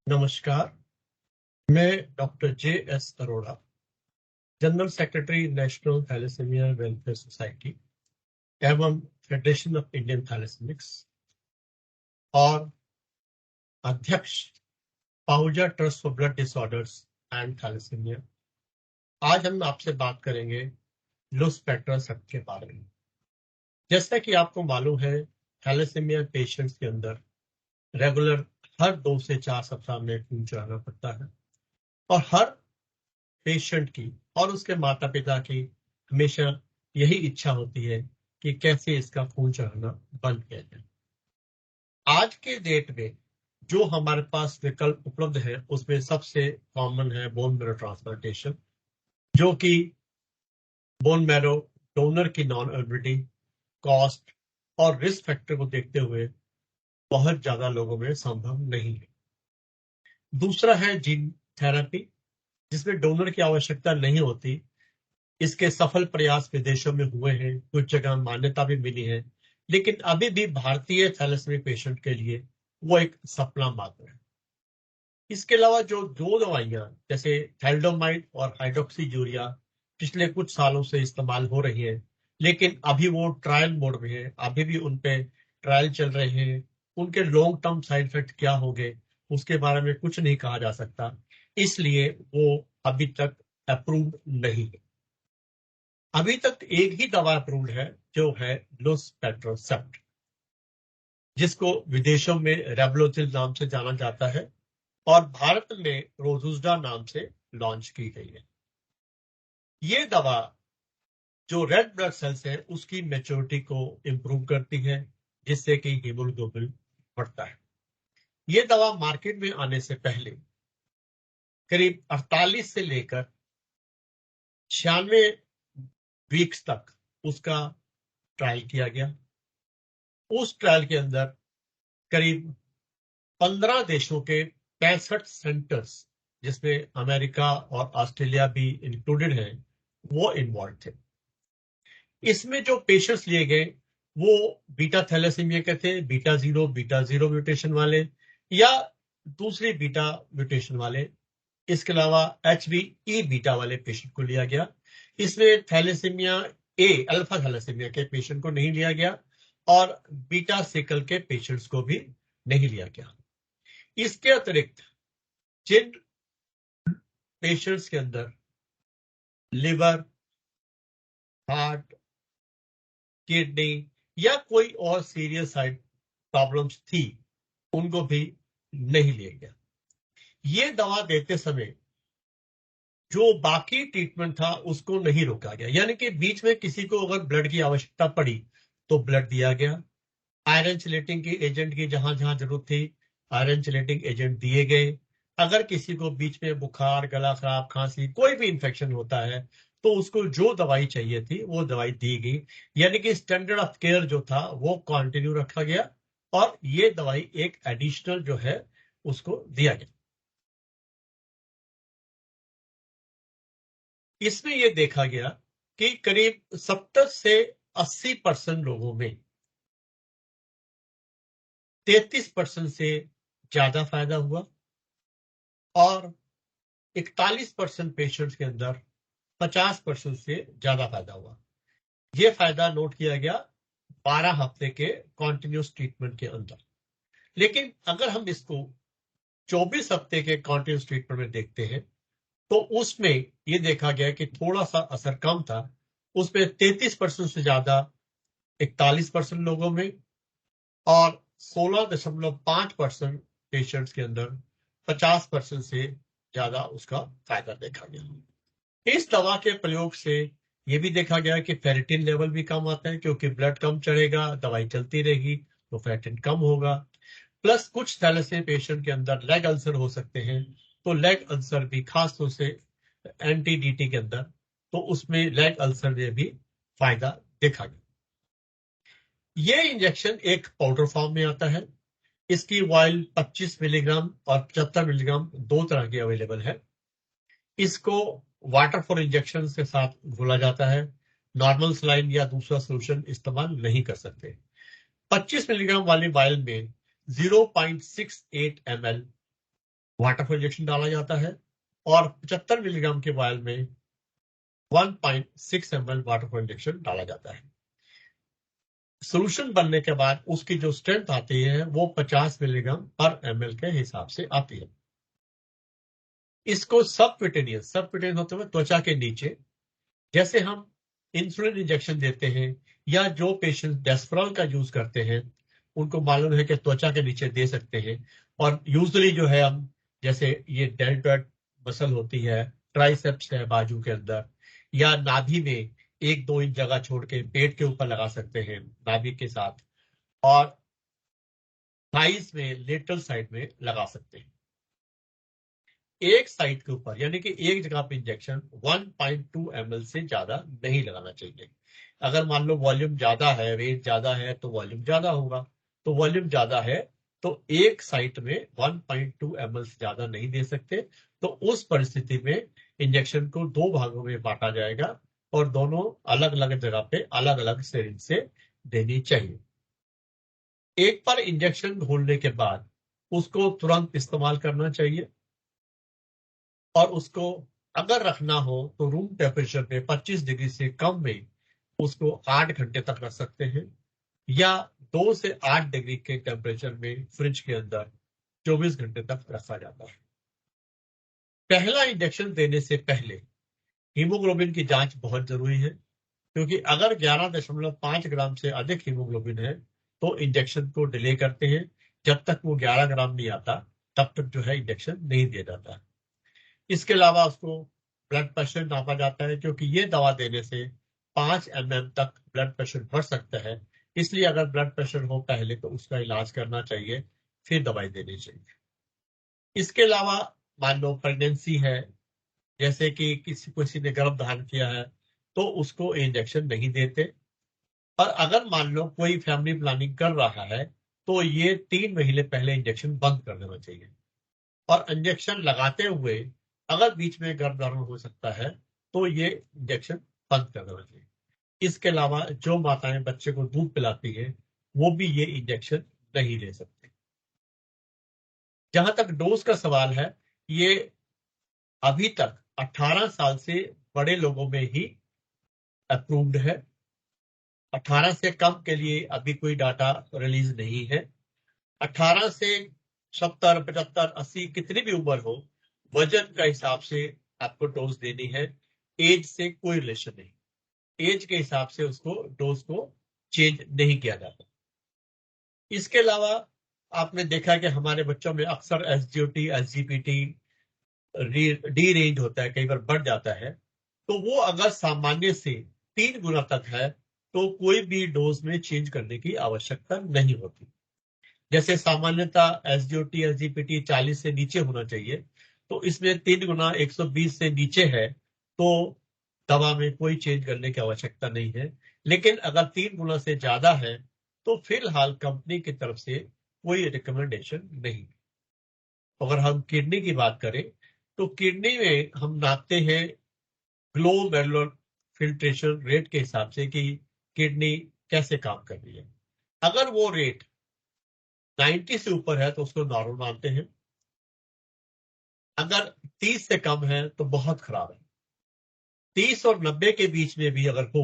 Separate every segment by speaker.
Speaker 1: नमस्कार, मैं doctor J S. Arora, general secretary national thalassaemia welfare society एवं फेडरेशन ऑफ इंडियन थैलेसेमिक्स और अध्यक्ष Pahuja trust for blood disorders and thalassaemia. आज हम आपसे बात करेंगे लुस्पेट्रासेप्ट के बारे में। जैसा कि आपको मालूम है, थैलेसीमिया पेशेंट्स के अंदर रेगुलर हर 2 से 4 सप्ताह में खून चढ़ाना पड़ता है और हर पेशेंट की और उसके माता पिता की हमेशा यही इच्छा होती है कि कैसे इसका खून चढ़ाना बंद किया जाए। आज के डेट में जो हमारे पास विकल्प उपलब्ध है उसमें सबसे कॉमन है बोन मैरो ट्रांसप्लांटेशन, जो कि बोन मैरो डोनर की नॉन अवेलेबिलिटी, कॉस्ट और रिस्क फैक्टर को देखते हुए बहुत ज्यादा लोगों में संभव नहीं है। दूसरा है जीन थेरेपी, जिसमें डोनर की आवश्यकता नहीं होती। इसके सफल प्रयास विदेशों में हुए हैं, कुछ जगह मान्यता भी मिली है, लेकिन अभी भी भारतीय थैलेसेमिक पेशेंट के लिए वो एक सपना मात्र है। इसके अलावा जो 2 दवाइयां जैसे थैलिडोमाइड और हाइड्रोक्सीयूरिया पिछले कुछ सालों से इस्तेमाल हो रही है, लेकिन अभी वो ट्रायल मोड में है, अभी भी उन पे ट्रायल चल रहे हैं। उनके लॉन्ग टर्म साइड इफेक्ट क्या होंगे उसके बारे में कुछ नहीं कहा जा सकता, इसलिए वो अभी तक अप्रूव्ड नहीं है। अभी तक एक ही दवा अप्रूव्ड है, जो है लुस्पेट्रासेप्ट, जिसको विदेशों में रेवलोजिल नाम से जाना जाता है और भारत में रोजुस्डा नाम से लॉन्च की गई है। ये दवा जो रेड ब्लड सेल्स है उसकी मैच्योरिटी को इंप्रूव करती है, जिससे कि हीमोग्लोबिन बढ़ता है। ये दवा मार्केट में आने से पहले करीब 48 से लेकर 96 वीक्स तक उसका ट्रायल किया गया। उस ट्रायल के अंदर करीब 15 देशों के 65 सेंटर्स, जिसमें अमेरिका और ऑस्ट्रेलिया भी इंक्लूडेड है, वो इन्वॉल्व थे। इसमें जो पेशेंट्स लिए गए वो बीटा थैलेसीमिया के थे, बीटा जीरो म्यूटेशन वाले या दूसरी बीटा म्यूटेशन वाले। इसके अलावा HBE बीटा वाले पेशेंट को लिया गया। इसमें थैलेसीमिया ए अल्फा थैलेसीमिया के पेशेंट को नहीं लिया गया और बीटा सिकल के पेशेंट्स को भी नहीं लिया गया। इसके अतिरिक्त जिन पेशेंट्स के अंदर लिवर, हार्ट, किडनी या कोई और सीरियस साइड प्रॉब्लम्स थी, उनको भी नहीं लिया गया। ये दवा देते समय जो बाकी ट्रीटमेंट था उसको नहीं रोका गया, यानी कि बीच में किसी को अगर ब्लड की आवश्यकता पड़ी तो ब्लड दिया गया। आयरन चिलेटिंग की एजेंट की जहां जहां जरूरत थी आयरन चिलेटिंग एजेंट दिए गए। अगर किसी को बीच में बुखार, गला खराब, खांसी, कोई भी इंफेक्शन होता है तो उसको जो दवाई चाहिए थी वो दवाई दी गई, यानी कि स्टैंडर्ड ऑफ केयर जो था वो कंटिन्यू रखा गया और ये दवाई एक एडिशनल जो है उसको दिया गया। इसमें यह देखा गया कि करीब 70 से 80% लोगों में 33% से ज्यादा फायदा हुआ और 41% पेशेंट्स के अंदर 50% से ज्यादा फायदा हुआ। यह फायदा नोट किया गया 12 हफ्ते के कॉन्टिन्यूस ट्रीटमेंट के अंदर। लेकिन अगर हम इसको 24 हफ्ते के कॉन्टिन्यूस ट्रीटमेंट में देखते हैं तो उसमें यह देखा गया कि थोड़ा सा असर कम था। उसमें 33% से ज्यादा 41% लोगों में और 16.5% पेशेंट्स के अंदर 50% से ज्यादा उसका फायदा देखा गया। इस दवा के प्रयोग से यह भी देखा गया कि फेरिटिन लेवल भी कम आता है, क्योंकि ब्लड कम चढ़ेगा, दवाई चलती रहेगी तो फेरिटिन कम होगा। प्लस कुछ थैलेसीमिया पेशेंट के अंदर लेग अल्सर हो सकते हैं, तो लेग अल्सर भी खास तौर से एंटी-डीटी के अंदर, तो उसमें लेग अल्सर में भी फायदा देखा गया। ये इंजेक्शन एक पाउडर फॉर्म में आता है। इसकी वाइल 25 मिलीग्राम और 75 मिलीग्राम दो तरह की अवेलेबल है। इसको वाटर फॉर इंजेक्शन के साथ घोला जाता है। नॉर्मल सलाइन या दूसरा सोल्यूशन इस्तेमाल नहीं कर सकते। 25 मिलीग्राम वाली वाइल में 0.68 ml वाटर फॉल इंजेक्शन डाला जाता है और 75 मिलीग्राम के वायल में 1.6 ml वाटर फॉल इंजेक्शन डाला जाता है। सोल्यूशन बनने के बाद उसकी जो स्ट्रेंथ आती है वो 50 मिलीग्राम पर ml के हिसाब से आती है। इसको सबक्यूटेनियस होते हुए त्वचा के नीचे, जैसे हम इंसुलिन इंजेक्शन देते हैं या जो पेशेंट डेस्फरॉल का यूज करते हैं उनको मालूम है कि त्वचा के नीचे दे सकते हैं। और यूजुअली जो है हम, जैसे ये डेल्टॉइड मसल होती है, ट्राइसेप्स है बाजू के अंदर, या नाभि में 1-2 इंच जगह छोड़ के पेट के ऊपर लगा सकते हैं नाभि के साथ, और थाइस में लेटरल साइड में लगा सकते हैं। एक साइड के ऊपर यानी कि एक जगह पे इंजेक्शन 1.2 ml से ज्यादा नहीं लगाना चाहिए। अगर मान लो वॉल्यूम ज्यादा है, वेट ज्यादा है, तो वॉल्यूम ज्यादा होगा। तो वॉल्यूम ज्यादा है तो एक साइड में 1.2 ml से ज्यादा नहीं दे सकते। तो उस परिस्थिति में इंजेक्शन को 2 भागों में बांटा जाएगा और दोनों अलग अलग जगह पे अलग अलग सिरिंज से देनी चाहिए। एक बार इंजेक्शन घोलने के बाद उसको तुरंत इस्तेमाल करना चाहिए और उसको अगर रखना हो तो रूम टेम्परेचर पे 25 डिग्री से कम में उसको 8 घंटे तक रख सकते हैं, या 2 से 8 डिग्री के टेम्परेचर में फ्रिज के अंदर 24 घंटे तक रखा जाता है। पहला इंजेक्शन देने से पहले हीमोग्लोबिन की जांच बहुत जरूरी है, क्योंकि अगर 11.5 ग्राम से अधिक हीमोग्लोबिन है तो इंजेक्शन को डिले करते हैं। जब तक वो 11 ग्राम नहीं आता तब तक जो है इंजेक्शन नहीं दिया जाता। इसके अलावा उसको ब्लड प्रेशर नापा जाता है, क्योंकि ये दवा देने से 5 mm तक ब्लड प्रेशर बढ़ सकता है। इसलिए अगर ब्लड प्रेशर हो पहले तो उसका इलाज करना चाहिए, फिर दवाई देनी चाहिए। इसके अलावा मान लो प्रेगनेंसी है, जैसे कि किसी ने गर्भ धारण किया है, तो उसको इंजेक्शन नहीं देते। और अगर मान लो कोई फैमिली प्लानिंग कर रहा है तो ये 3 महीने पहले इंजेक्शन बंद कर देना चाहिए। और इंजेक्शन लगाते हुए अगर बीच में गर्भधारण हो सकता है तो ये इंजेक्शन बंद कर देना चाहिए। इसके अलावा जो माताएं बच्चे को दूध पिलाती हैं वो भी ये इंजेक्शन नहीं ले सकते। जहां तक डोज का सवाल है, ये अभी तक 18 साल से बड़े लोगों में ही अप्रूव्ड है। 18 से कम के लिए अभी कोई डाटा रिलीज नहीं है। 18 से 70, 75, 80 कितनी भी उम्र हो, वजन का हिसाब से आपको डोज देनी है। एज से कोई रिलेशन नहीं, एज के हिसाब से उसको डोज को चेंज नहीं किया जाता। इसके अलावा आपने देखा कि हमारे बच्चों में अक्सर एसजीओटी, एसजीपीटी, डी रेंज होता है, कई बार बढ़ जाता है। तो वो अगर सामान्य से 3 गुना तक है तो कोई भी डोज में चेंज करने की आवश्यकता नहीं होती। जैसे सामान्यतः एसजीओटी, एसजीपीटी 40 से नीचे होना चाहिए, तो इसमें 3 गुना 120 से नीचे है तो दवा में कोई चेंज करने की आवश्यकता नहीं है। लेकिन अगर 3 गुना से ज्यादा है तो फिलहाल कंपनी की तरफ से कोई रिकमेंडेशन नहीं। अगर हम किडनी की बात करें तो किडनी में हम नापते हैं ग्लोमेरुलर फिल्ट्रेशन रेट के हिसाब से कि किडनी कैसे काम कर रही है। अगर वो रेट 90 से ऊपर है तो उसको नॉर्मल मानते हैं। अगर 30 से कम है तो बहुत खराब है। 30 और 90 के बीच में भी अगर हो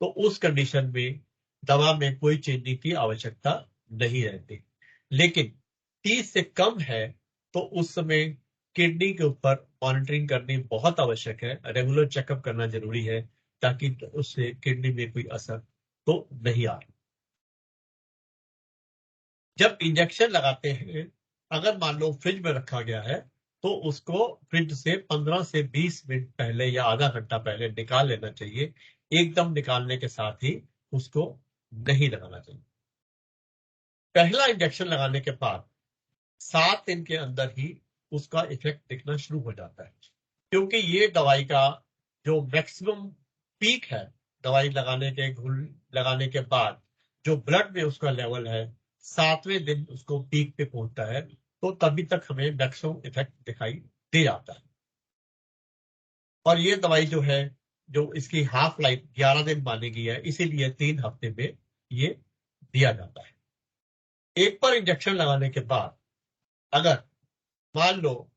Speaker 1: तो उस कंडीशन में दवा में कोई चेंजिंग की आवश्यकता नहीं रहती। लेकिन 30 से कम है तो उस समय किडनी के ऊपर मॉनिटरिंग करनी बहुत आवश्यक है, रेगुलर चेकअप करना जरूरी है, ताकि उससे किडनी में कोई असर तो नहीं आ रहा। जब इंजेक्शन लगाते हैं, अगर मान लो फ्रिज में रखा गया है तो उसको फ्रिज से 15 से 20 मिनट पहले या आधा घंटा पहले निकाल लेना चाहिए। एकदम निकालने के साथ ही उसको नहीं लगाना चाहिए। पहला इंजेक्शन लगाने के बाद 7 दिन के अंदर ही उसका इफेक्ट दिखना शुरू हो जाता है, क्योंकि ये दवाई का जो मैक्सिमम पीक है, दवाई लगाने के बाद जो ब्लड में उसका लेवल है 7वें दिन उसको पीक पे पहुंचता है, तो तभी तक हमें मैक्सिमम इफेक्ट दिखाई दे जाता है। और ये दवाई जो है, जो इसकी हाफ लाइफ 11 दिन मानी गई है, इसीलिए 3 हफ्ते में ये दिया जाता है। एक बार इंजेक्शन लगाने के बाद अगर मान लो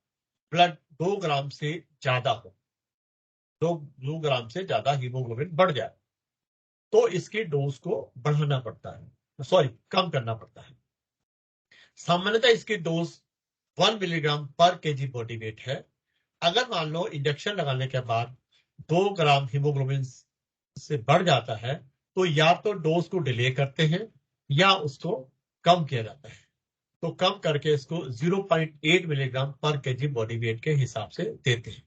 Speaker 1: ब्लड 2 ग्राम से ज्यादा हो, 2 ग्राम से ज्यादा हीमोग्लोबिन बढ़ जाए, तो इसकी डोज को बढ़ाना पड़ता है, सॉरी कम करना पड़ता है। सामान्यतः इसकी डोज 1 मिलीग्राम पर केजी बॉडी वेट है। अगर मान लो इंजेक्शन लगाने के बाद 2 ग्राम हीमोग्लोबिन से बढ़ जाता है, तो या तो डोज को डिले करते हैं या उसको कम किया जाता है। तो कम करके इसको 0.8 मिलीग्राम पर केजी बॉडी वेट के हिसाब से देते हैं।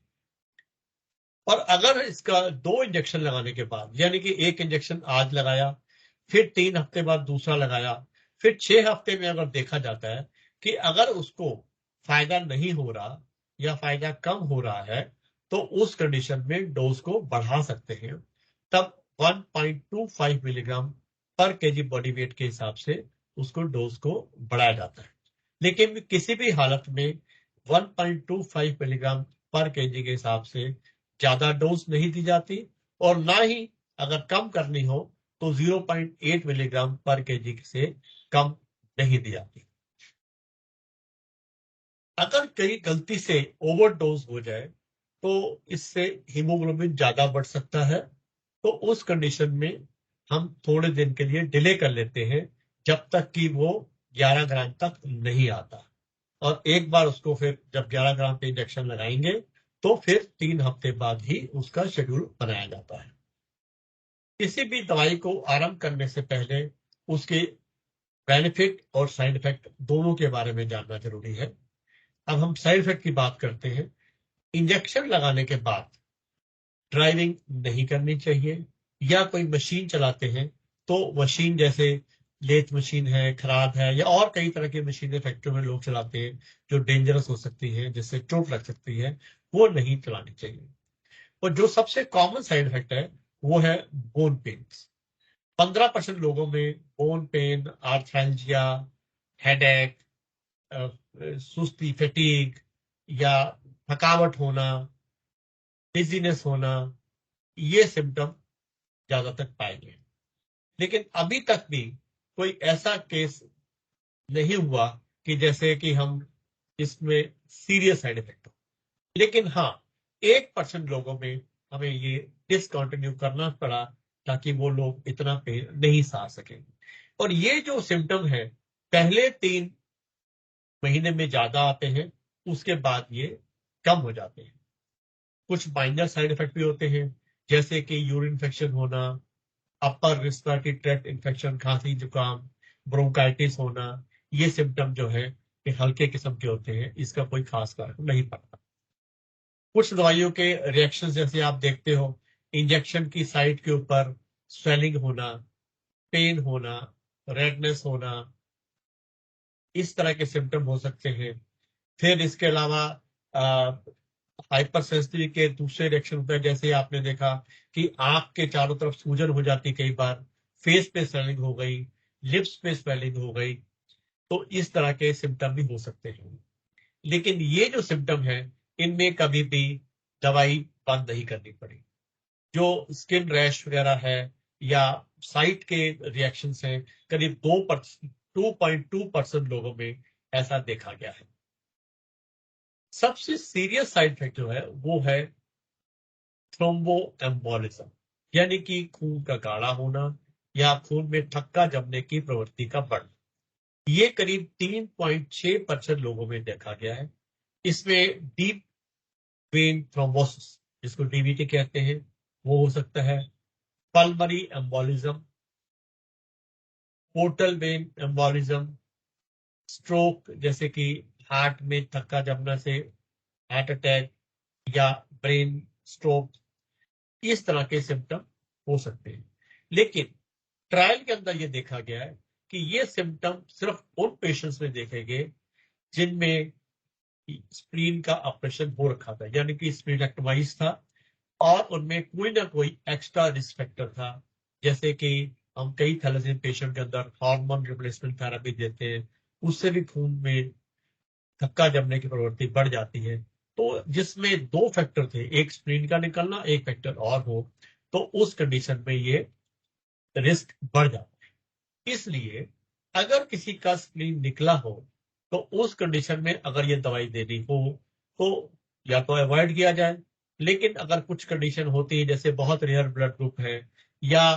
Speaker 1: और अगर इसका 2 इंजेक्शन लगाने के बाद, यानी कि एक इंजेक्शन आज लगाया, फिर 3 हफ्ते बाद दूसरा लगाया, फिर 6 हफ्ते में अगर देखा जाता है कि अगर उसको फायदा नहीं हो रहा या फायदा कम हो रहा है, तो उस कंडीशन में डोज को बढ़ा सकते हैं। तब 1.25 मिलीग्राम पर केजी बॉडी वेट के हिसाब से उसको डोज को बढ़ाया जाता है। लेकिन किसी भी हालत में 1.25 मिलीग्राम पर केजी के हिसाब से ज्यादा डोज नहीं दी जाती, और ना ही अगर कम करनी हो तो 0.8 मिलीग्राम पर केजी से कम नहीं दी जाती। अगर कहीं गलती से ओवरडोज हो जाए तो इससे हीमोग्लोबिन ज्यादा बढ़ सकता है। तो उस कंडीशन में हम थोड़े दिन के लिए डिले कर लेते हैं, जब तक कि वो 11 ग्राम तक नहीं आता। और एक बार उसको फिर जब 11 ग्राम के इंजेक्शन लगाएंगे तो फिर 3 हफ्ते बाद ही उसका शेड्यूल बनाया जाता है। किसी भी दवाई को आरंभ करने से पहले उसके बेनिफिट और साइड इफेक्ट दोनों के बारे में जानना जरूरी है। अब हम साइड इफेक्ट की बात करते हैं। इंजेक्शन लगाने के बाद ड्राइविंग नहीं करनी चाहिए, या कोई मशीन चलाते हैं तो मशीन जैसे लेथ मशीन है, खराब है, या और कई तरह की मशीनें फैक्ट्री में लोग चलाते हैं जो डेंजरस हो सकती है, जिससे चोट लग सकती है, वो नहीं चलानी चाहिए। और जो सबसे कॉमन साइड इफेक्ट है वो है बोन पेन। 15% लोगों में बोन पेन, आर्थ्रालजिया, हेडेक, सुस्ती, फटीग, या थकावट होना, डिजीनेस होना, ये सिम्टम ज्यादातर पाए गए। लेकिन अभी तक भी कोई ऐसा केस नहीं हुआ कि जैसे कि हम इसमें सीरियस साइड इफेक्ट हो। लेकिन हाँ, 1% लोगों में हमें ये डिसकंटिन्यू करना पड़ा ताकि वो लोग इतना पेन नहीं सह सके। और ये जो सिम्टम है पहले 3 महीने में ज्यादा आते हैं, उसके बाद ये कम हो जाते हैं। कुछ माइनर साइड इफेक्ट भी होते हैं, जैसे कि यूरिन इन्फेक्शन होना, अपर रिस्पिरेटरी ट्रैक्ट इन्फेक्शन, खांसी जुकाम, ब्रोंकाइटिस होना। ये सिम्टम जो है ये हल्के किस्म के होते हैं, इसका कोई खास कारण नहीं पड़ता। कुछ दवाइयों के रिएक्शन जैसे आप देखते हो, इंजेक्शन की साइट के ऊपर स्वेलिंग होना, पेन होना, रेडनेस होना, इस तरह के सिम्टम हो सकते हैं। फिर इसके अलावा हाइपर सेंसिटिव के दूसरे रिएक्शन होते हैं, जैसे आपने देखा कि आंख के चारों तरफ सूजन हो जाती, कई बार फेस पे स्वेलिंग हो गई, लिप्स पे स्वेलिंग हो गई। तो इस तरह के सिम्टम भी हो सकते हैं। लेकिन ये जो सिम्टम है, इनमें कभी भी दवाई बंद नहीं करनी पड़ी। जो स्किन रैश वगैरह है या साइट के रिएक्शंस हैं, करीब 2.2% लोगों में ऐसा देखा गया है। सबसे सीरियस साइड इफेक्ट जो है वो है थ्रोम्बोएम्बोलिज्म, यानी कि खून का गाढ़ा होना या खून में थक्का जमने की प्रवृत्ति का बढ़ना। ये करीब 3.6% लोगों में देखा गया है। इसमें डीप वेन थ्रोम्बोसिस, जिसको डीवीटी कहते हैं, वो हो सकता है। Pulmonary embolism, portal vein embolism, stroke जैसे कि हार्ट में थक्का जमने से हार्ट अटैक या ब्रेन स्ट्रोक, इस तरह के सिम्टम हो सकते हैं। लेकिन ट्रायल के अंदर यह देखा गया है कि ये सिम्टम सिर्फ उन पेशेंट्स में देखे गए जिनमें स्प्लीन का ऑपरेशन हो रखा था, यानी कि स्प्लीनेक्टोमाइज था, और उनमें कोई ना कोई एक्स्ट्रा रिस्क फैक्टर था। जैसे कि हम कई थैलेसीमिया पेशेंट के अंदर हार्मोन रिप्लेसमेंट थेरेपी देते हैं, उससे भी खून में थक्का जमने की प्रवृत्ति बढ़ जाती है। तो जिसमें 2 फैक्टर थे, एक स्प्लीन का निकलना, एक फैक्टर और हो, तो उस कंडीशन में ये रिस्क बढ़ जाता है। इसलिए अगर किसी का स्प्लीन निकला हो तो उस कंडीशन में अगर ये दवाई देनी हो तो या तो अवॉइड किया जाए। लेकिन अगर कुछ कंडीशन होती है, जैसे बहुत रेयर ब्लड ग्रुप है या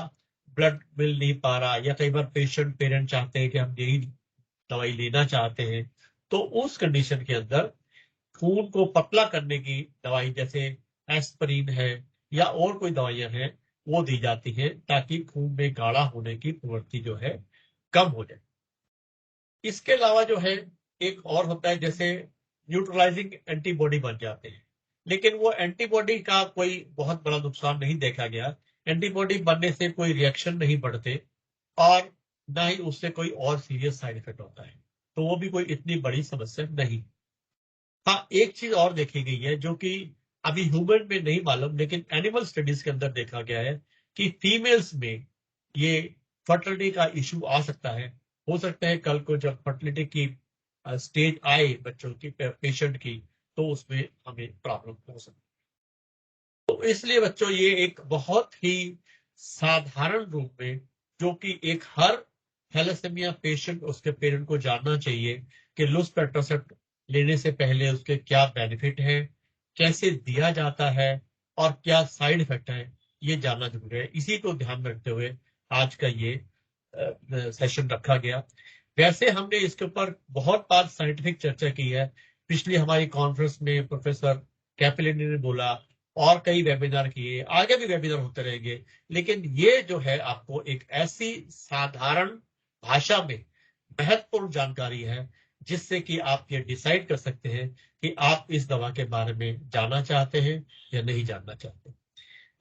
Speaker 1: ब्लड मिल नहीं पा रहा, या कई बार पेरेंट चाहते हैं कि हम यही दवाई लेना चाहते हैं, तो उस कंडीशन के अंदर खून को पतला करने की दवाई जैसे एस्पिरिन है या और कोई दवाइयां हैं वो दी जाती है, ताकि खून में गाढ़ा होने की प्रवृत्ति जो है कम हो जाए। इसके अलावा जो है एक और होता है, जैसे न्यूट्रलाइजिंग एंटीबॉडी बन जाते हैं, लेकिन वो एंटीबॉडी का कोई बहुत बड़ा नुकसान नहीं देखा गया। एंटीबॉडी बनने से कोई रिएक्शन नहीं बढ़ते और ना ही उससे कोई और सीरियस साइड इफेक्ट होता है, तो वो भी कोई इतनी बड़ी समस्या नहीं। हाँ, एक चीज और देखी गई है जो कि अभी ह्यूमन में नहीं मालूम, लेकिन एनिमल स्टडीज के अंदर देखा गया है कि फीमेल्स में ये फर्टिलिटी का इशू आ सकता है। हो सकता है कल को जब फर्टिलिटी की स्टेज आए बच्चों की, पेशेंट की, तो उसमें हमें प्रॉब्लम हो सकती है। तो इसलिए बच्चों ये एक बहुत ही साधारण रूप में, जो कि एक हर थैलेसीमिया पेशेंट उसके पेरेंट को जानना चाहिए कि लुस्पेट्रोसेप्ट लेने से पहले उसके क्या बेनिफिट है, कैसे दिया जाता है और क्या साइड इफेक्ट है, ये जानना जरूरी है। इसी को ध्यान में रखते हुए आज का ये सेशन रखा गया। वैसे हमने इसके ऊपर बहुत बार साइंटिफिक चर्चा की है। पिछली हमारी कॉन्फ्रेंस में प्रोफेसर कैपेलिनी ने बोला, और कई वेबिनार किए, आगे भी वेबिनार होते रहेंगे। लेकिन ये जो है आपको एक ऐसी साधारण भाषा में महत्वपूर्ण जानकारी है जिससे कि आप ये डिसाइड कर सकते हैं कि आप इस दवा के बारे में जानना चाहते हैं या नहीं जानना चाहते।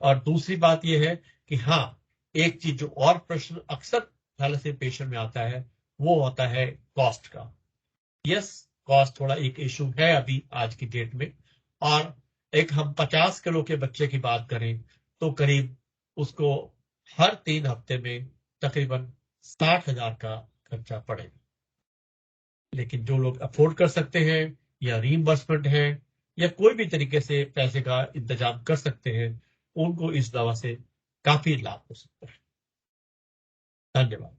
Speaker 1: और दूसरी बात यह है कि हाँ, एक चीज जो और प्रश्न अक्सर थैलेसीमिया पेशेंट में आता है वो होता है कॉस्ट का। यस, कॉस्ट थोड़ा एक इशू है अभी आज की डेट में। और एक हम 50 किलो के बच्चे की बात करें तो करीब उसको हर 3 हफ्ते में तकरीबन 60,000 का खर्चा पड़ेगा। लेकिन जो लोग अफोर्ड कर सकते हैं या रीइंबर्समेंट है या कोई भी तरीके से पैसे का इंतजाम कर सकते हैं, उनको इस दवा से काफी लाभ हो सकता है। धन्यवाद।